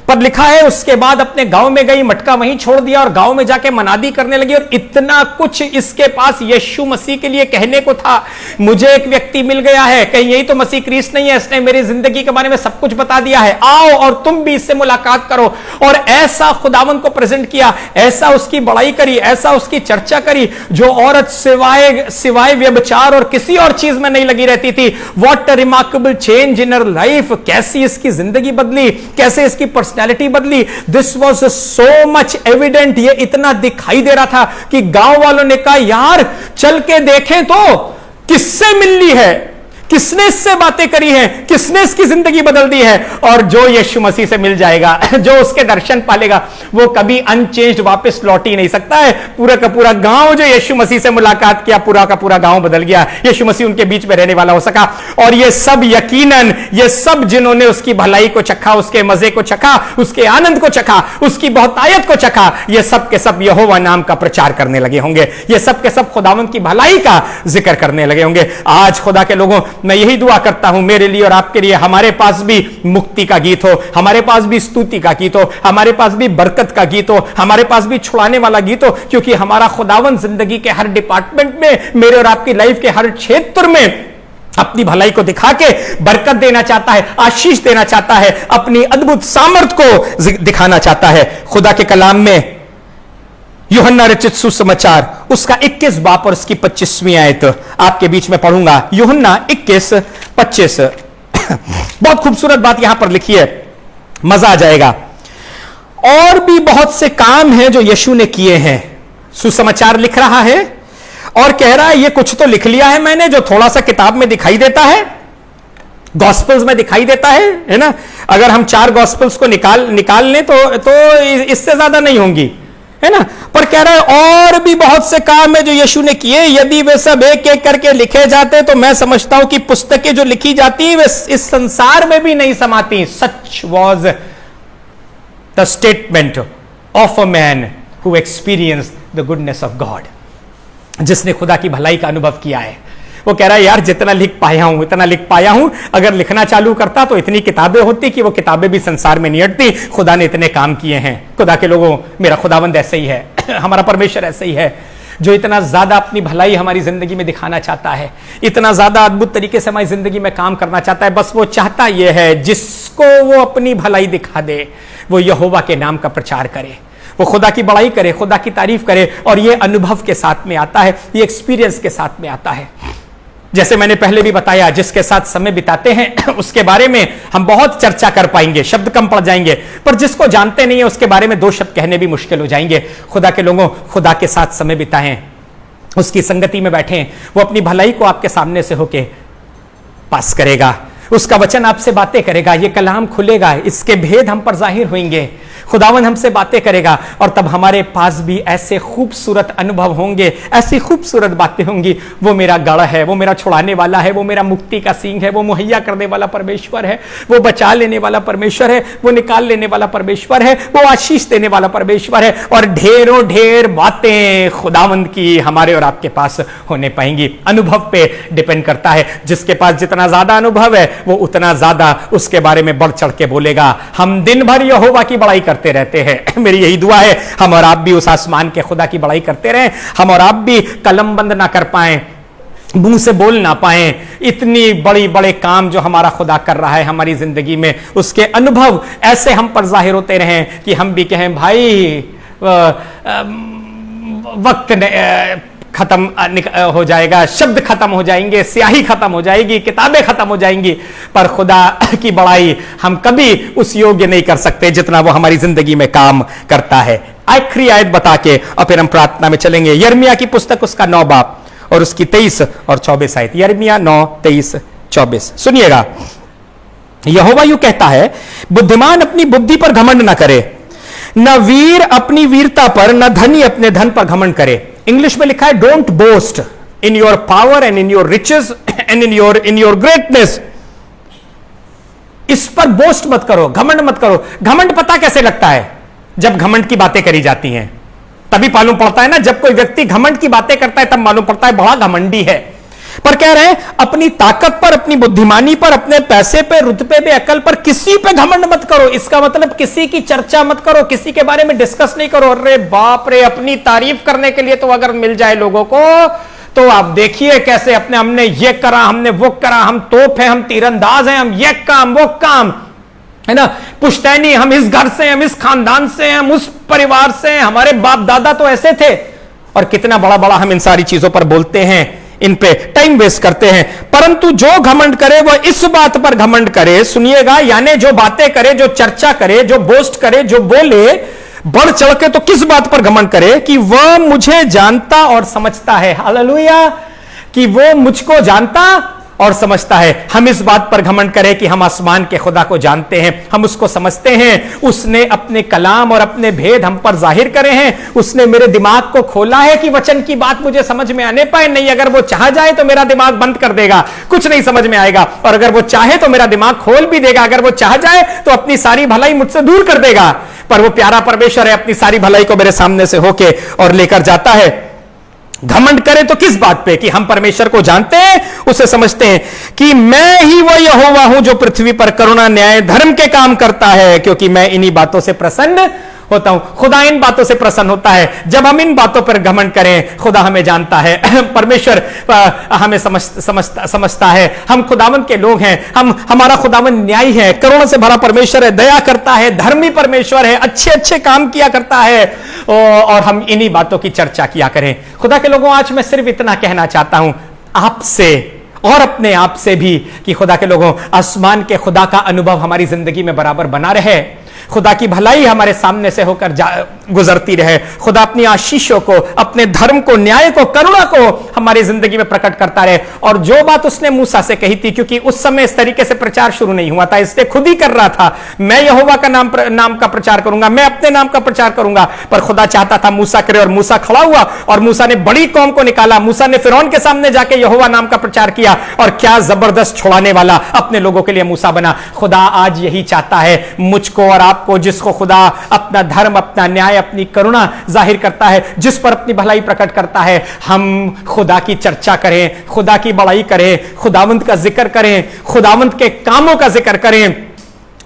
पर लिखा है उसके बाद अपने गांव में गई, मटका वहीं छोड़ दिया और गांव में जाके मनादी करने लगी, और इतना कुछ इसके पास यीशु मसीह के लिए कहने को था। मुझे एक व्यक्ति मिल गया है, कहीं यही तो मसीह क्रिस्ट नहीं है, इसने मेरी जिंदगी के बारे में सब कुछ बता दिया है, आओ और तुम भी इससे मुलाकात करो। और ऐसा खुदावन को प्रेजेंट किया, ऐसा उसकी बड़ाई करी, ऐसा उसकी चर्चा करी, जो औरत सिवाय व्यभिचार और किसी और चीज में नहीं लगी रहती थी। What a remarkable change in her life, कैसी इसकी जिंदगी बदली, कैसे इसकी पर्सनैलिटी बदली। This was so much evident, ये इतना दिखाई दे रहा था कि गांव वालों ने कहा यार चल के देखें तो किससे मिलनी है, किसने इससे बातें करी हैं, किसने इसकी जिंदगी बदल दी है। और जो यीशु मसीह से मिल जाएगा, जो उसके दर्शन पालेगा, वो कभी अनचेंज्ड वापस लौट ही नहीं सकता है। पूरा का पूरा गांव जो यीशु मसीह से मुलाकात किया, पूरा का पूरा गांव बदल गया, यीशु मसीह उनके बीच में रहने वाला हो सका। और ये सब यकीनन, ये सब जिन्होंने उसकी भलाई को चखा, उसके मजे को चखा, उसके आनंद को चखा, उसकी बहुतायत को चखा, ये सब के सब यहोवा नाम का प्रचार करने लगे होंगे, ये सब के सब खुदावंत की भलाई का जिक्र करने लगे होंगे। आज खुदा के लोगों, मैं यही दुआ करता हूं मेरे लिए और आपके लिए, हमारे पास भी मुक्ति का गीत हो, हमारे पास भी स्तुति का गीत हो, हमारे पास भी बरकत का गीत हो, हमारे पास भी छुड़ाने वाला गीत हो, क्योंकि हमारा खुदावन जिंदगी के हर डिपार्टमेंट में, मेरे और आपकी लाइफ के हर क्षेत्र में अपनी भलाई को दिखा के बरकत देना चाहता है, आशीष देना चाहता है, अपनी अद्भुत सामर्थ को दिखाना चाहता है। खुदा के कलाम में यूहन्ना रचित सुसमाचार उसका 21 बाब और उसकी 25वीं आयत आपके बीच में पढ़ूंगा। यूहन्ना 21-25 बहुत खूबसूरत बात यहां पर लिखी है, मजा आ जाएगा। और भी बहुत से काम हैं जो यीशु ने किए हैं, सुसमाचार लिख रहा है और कह रहा है ये कुछ तो लिख लिया है मैंने जो थोड़ा सा किताब में दिखाई देता है, गॉस्पेल्स में दिखाई देता है ना। अगर हम 4 गॉस्पेल्स को निकाल लें तो इससे ज्यादा नहीं होंगी, है ना। पर कह रहा है और भी बहुत से काम है जो यीशु ने किए, यदि वे सब एक एक करके लिखे जाते तो मैं समझता हूं कि पुस्तकें जो लिखी जाती वे इस संसार में भी नहीं समाती। Such was the statement of a man who experienced the goodness of God, जिसने खुदा की भलाई का अनुभव किया है। वो कह रहा है यार जितना लिख पाया हूं, इतना लिख पाया हूं, अगर लिखना चालू करता तो इतनी किताबें होती कि वो किताबें भी संसार में नहीं अटती। खुदा ने इतने काम किए हैं। खुदा के लोगों, मेरा खुदावंद ऐसे ही है, हमारा परमेश्वर ऐसे ही है, जो इतना ज्यादा अपनी भलाई हमारी जिंदगी में दिखाना चाहता है, इतना ज्यादा अद्भुत तरीके से हमारी जिंदगी में काम करना चाहता है। बस वो चाहता यह है जिसको वो अपनी भलाई दिखा दे, वो यहोवा के नाम का प्रचार करे, वो खुदा की बड़ाई करे, खुदा की तारीफ करे। और ये अनुभव के साथ में आता है, ये एक्सपीरियंस के साथ में आता है। जैसे मैंने पहले भी बताया, जिसके साथ समय बिताते हैं उसके बारे में हम बहुत चर्चा कर पाएंगे, शब्द कम पड़ जाएंगे, पर जिसको जानते नहीं है उसके बारे में 2 शब्द कहने भी मुश्किल हो जाएंगे। खुदा के लोगों, खुदा के साथ समय बिताएं, उसकी संगति में बैठें, वो अपनी भलाई को आपके सामने से होके पास करेगा, उसका वचन आपसे बातें करेगा, ये कलाम खुलेगा, इसके भेद हम पर जाहिर होंगे, खुदावन हमसे बातें करेगा, और तब हमारे पास भी ऐसे खूबसूरत अनुभव होंगे, ऐसी खूबसूरत बातें होंगी। वो मेरा गढ़ है, वो मेरा छुड़ाने वाला है, वो मेरा मुक्ति का सींग है, वो मुहैया करने वाला परमेश्वर है, वो बचा लेने वाला परमेश्वर है, वो निकाल लेने वाला परमेश्वर है, वो आशीष देने वाला परमेश्वर है। और ढेरों ढेर बातें खुदावंद की हमारे और आपके पास होने पाएंगी। अनुभव पे डिपेंड करता है, जिसके पास जितना ज्यादा अनुभव है वो उतना ज्यादा उसके बारे में बढ़ चढ़ के बोलेगा। हम दिन भर यहोवा की बड़ाई करते रहते हैं, मेरी यही दुआ है हम और आप भी उस आसमान के खुदा की बड़ाई करते रहें, हम और आप भी कलम बंद ना कर पाएं, मुंह से बोल ना पाएं। इतनी बड़ी बड़े काम जो हमारा खुदा कर रहा है हमारी जिंदगी में, उसके अनुभव ऐसे हम पर जाहिर होते रहें कि हम भी कहें भाई वक्त हो जाएगा, शब्द खत्म हो जाएंगे, स्याही खत्म हो जाएगी, किताबें खत्म हो जाएंगी, पर खुदा की बड़ाई हम कभी उस योग्य नहीं कर सकते जितना वो हमारी जिंदगी में काम करता है। आखिरी आयत बता के और फिर हम प्रार्थना में चलेंगे। यिर्मयाह की पुस्तक उसका 9 बाब और उसकी 23 और 24 आयत। यिर्मयाह 9, 23, 24 सुनिएगा। यहोवा यूं कहता है, बुद्धिमान अपनी बुद्धि पर घमंड न करे, न वीर अपनी वीरता पर, न धनी अपने धन पर घमंड करे। इंग्लिश में लिखा है, don't boast in your power and in your riches and in your greatness. इस पर बोस्ट मत करो, घमंड मत करो। घमंड पता कैसे लगता है? जब घमंड की बातें करी जाती हैं तभी मालूम पड़ता है ना। जब कोई व्यक्ति घमंड की बातें करता है तब मालूम पड़ता है बड़ा घमंडी है। पर कह रहे हैं, अपनी ताकत पर, अपनी बुद्धिमानी पर, अपने पैसे पे, रुतबे पे, अकल पर किसी पे घमंड मत करो। इसका मतलब किसी की चर्चा मत करो, किसी के बारे में डिस्कस नहीं करो। अरे बाप रे, अपनी तारीफ करने के लिए तो अगर मिल जाए लोगों को तो आप देखिए कैसे अपने, हमने ये करा, हमने वो करा, हम तोप है, हम तीरंदाज हैं, हम ये काम वो काम, है ना, पुश्तैनी, हम इस घर से, हम इस खानदान से, हम उस परिवार से, हमारे बाप दादा तो ऐसे थे। और कितना बड़ा बड़ा हम इन सारी चीजों पर बोलते हैं, इन पे टाइम वेस्ट करते हैं। परंतु जो घमंड करे वह इस बात पर घमंड करे, सुनिएगा, यानी जो बातें करे, जो चर्चा करे, जो बोस्ट करे, जो बोले बढ़ चढ़ के, तो किस बात पर घमंड करे? कि वह मुझे जानता और समझता है। हालेलुया, कि वो मुझको जानता और समझता है। हम इस बात पर घमंड करें कि हम आसमान के खुदा को जानते हैं, हम उसको समझते हैं। उसने अपने कलाम और अपने भेद हम पर जाहिर करे हैं। उसने मेरे दिमाग को खोला है कि वचन की बात मुझे समझ में आने पाए। नहीं, अगर वो चाह जाए तो मेरा दिमाग बंद कर देगा, कुछ नहीं समझ में आएगा। और अगर वो चाहे तो मेरा दिमाग खोल भी देगा। अगर वो चाह जाए तो अपनी सारी भलाई मुझसे दूर कर देगा। पर वो प्यारा परमेश्वर है, अपनी सारी भलाई को मेरे सामने से होके और लेकर जाता है। घमंड करें तो किस बात पे? कि हम परमेश्वर को जानते हैं, उसे समझते हैं कि मैं ही वो यहोवा हूं जो पृथ्वी पर करुणा, न्याय, धर्म के काम करता है, क्योंकि मैं इन्हीं बातों से प्रसन्न होता हूं। खुदा इन बातों से प्रसन्न होता है जब हम इन बातों पर घमंड करें। खुदा हमें जानता है, परमेश्वर हमें समझता है। हम खुदावंद के लोग हैं, हमारा खुदावंद न्यायी है, करुणा से भरा परमेश्वर है, दया करता है, धर्मी परमेश्वर है, अच्छे अच्छे काम किया करता है। और हम इन्हीं बातों की चर्चा किया करें। खुदा के लोगों, आज मैं सिर्फ इतना कहना चाहता हूं आपसे और अपने आप से भी कि खुदा के लोगों, आसमान के खुदा का अनुभव हमारी जिंदगी में बराबर बना रहे। खुदा की भलाई हमारे सामने से होकर गुजरती रहे। खुदा अपनी आशीषों को, अपने धर्म को, न्याय को, करुणा को हमारी जिंदगी में प्रकट करता रहे। और जो बात उसने मूसा से कही थी, क्योंकि उस समय इस तरीके से प्रचार शुरू नहीं हुआ था, इसलिए खुद ही कर रहा था, मैं यहोवा का नाम का प्रचार करूंगा, मैं अपने नाम का प्रचार करूंगा। पर खुदा चाहता था मूसा करे, और मूसा खड़ा हुआ, और मूसा ने बड़ी कौम को निकाला। मूसा ने फिरौन के सामने जाके यहोवा नाम का प्रचार किया, और क्या जबरदस्त छुड़ाने वाला अपने लोगों के लिए मूसा बना। खुदा आज यही चाहता है, मुझको और आपको, जिसको खुदा अपना धर्म, अपना न्याय, अपनी करुणा जाहिर करता है, जिस पर अपनी भलाई प्रकट करता है, हम खुदा की चर्चा करें, खुदा की बड़ाई करें, खुदावंत का जिक्र करें, खुदावंत के कामों का जिक्र करें।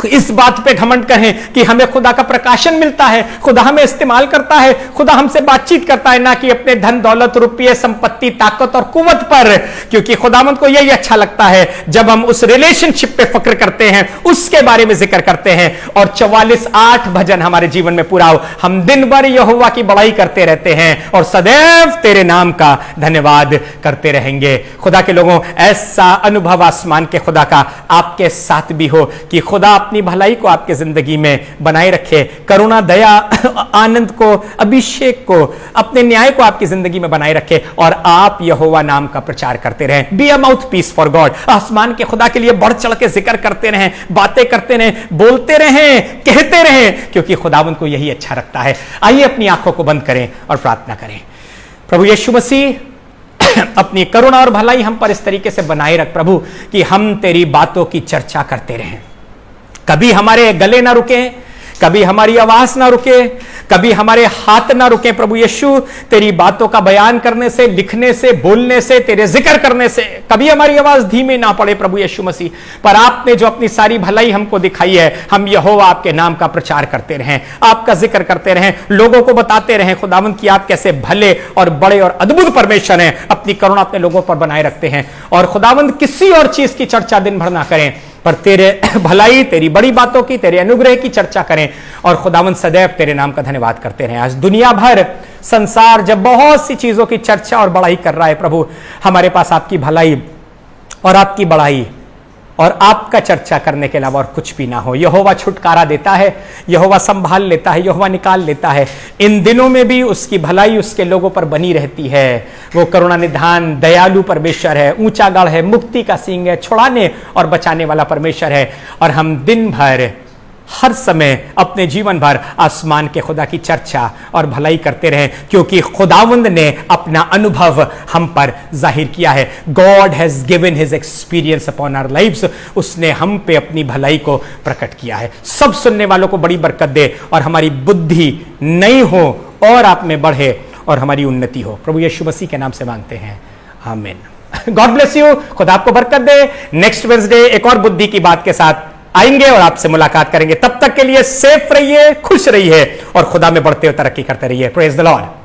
इस बात पे घमंड करें कि हमें खुदा का प्रकाशन मिलता है, खुदा हमें इस्तेमाल करता है, खुदा हमसे बातचीत करता है, ना कि अपने धन दौलत, रुपये, संपत्ति, ताकत और कुवत पर। क्योंकि खुदावंत को यही अच्छा लगता है जब हम उस रिलेशनशिप पे फक्र करते हैं, उसके बारे में जिक्र करते हैं। और 44:8 भजन हमारे जीवन में पूरा हो। हम दिन भर यहोवा की बड़ाई करते रहते हैं और सदैव तेरे नाम का धन्यवाद करते रहेंगे। खुदा के लोगों, ऐसा अनुभव आसमान के खुदा का आपके साथ भी हो कि खुदा अपनी भलाई को आपके जिंदगी में बनाए रखे, करुणा, दया, आनंद को, अभिषेक को, अपने न्याय को आपकी जिंदगी में बनाए रखे, और आप यहोवा नाम का प्रचार करते रहें। Be a mouthpiece for God. आसमान के खुदा के लिए बढ़ चढ़ के जिक्र करते रहें, बातें करते रहें, बोलते रहें, कहते रहें, क्योंकि खुदावंद को यही अच्छा लगता है। आइए अपनी आंखों को बंद करें और प्रार्थना करें। प्रभु यीशु मसीह, अपनी करुणा और भलाई हम पर इस तरीके से बनाए रख प्रभु कि हम तेरी बातों की चर्चा करते रहें। कभी हमारे गले ना रुके, कभी हमारी आवाज ना रुके, कभी हमारे हाथ ना रुके। प्रभु यीशु, तेरी बातों का बयान करने से, लिखने से, बोलने से, तेरे जिक्र करने से कभी हमारी आवाज धीमी ना पड़े प्रभु यीशु मसीह। पर आपने जो अपनी सारी भलाई हमको दिखाई है, हम यहोवा आपके नाम का प्रचार करते रहें, आपका जिक्र करते रहें, लोगों को बताते रहें खुदावंद कि आप कैसे भले और बड़े और अद्भुत परमेश्वर हैं, अपनी करुणा अपने लोगों पर बनाए रखते हैं। और खुदावंद किसी और चीज की चर्चा दिन भर ना करें, पर तेरे भलाई, तेरी बड़ी बातों की, तेरे अनुग्रह की चर्चा करें, और खुदावंद सदैव तेरे नाम का धन्यवाद करते रहें। आज दुनिया भर संसार जब बहुत सी चीजों की चर्चा और बड़ाई कर रहा है प्रभु, हमारे पास आपकी भलाई और आपकी बड़ाई और आपका चर्चा करने के अलावा और कुछ भी ना हो। यहोवा छुटकारा देता है, यहोवा संभाल लेता है, यहोवा निकाल लेता है। इन दिनों में भी उसकी भलाई उसके लोगों पर बनी रहती है। वो करुणा निधान दयालु परमेश्वर है, ऊंचा गढ़ है, मुक्ति का सींग है, छुड़ाने और बचाने वाला परमेश्वर है। और हम दिन भर हर समय अपने जीवन भर आसमान के खुदा की चर्चा और भलाई करते रहें, क्योंकि खुदावंद ने अपना अनुभव हम पर जाहिर किया है। God has given his experience upon our lives. उसने हम पे अपनी भलाई को प्रकट किया है। सब सुनने वालों को बड़ी बरकत दे और हमारी बुद्धि नई हो और आप में बढ़े और हमारी उन्नति हो। प्रभु यीशु मसीह के नाम से मांगते हैं, आमीन। God bless you. खुदा आपको बरकत दे। नेक्स्ट वेडनेसडे एक और बुद्धि की बात के साथ आएंगे और आपसे मुलाकात करेंगे। तब तक के लिए सेफ रहिए, खुश रहिए और खुदा में बढ़ते हुए तरक्की करते रहिए। Praise the Lord.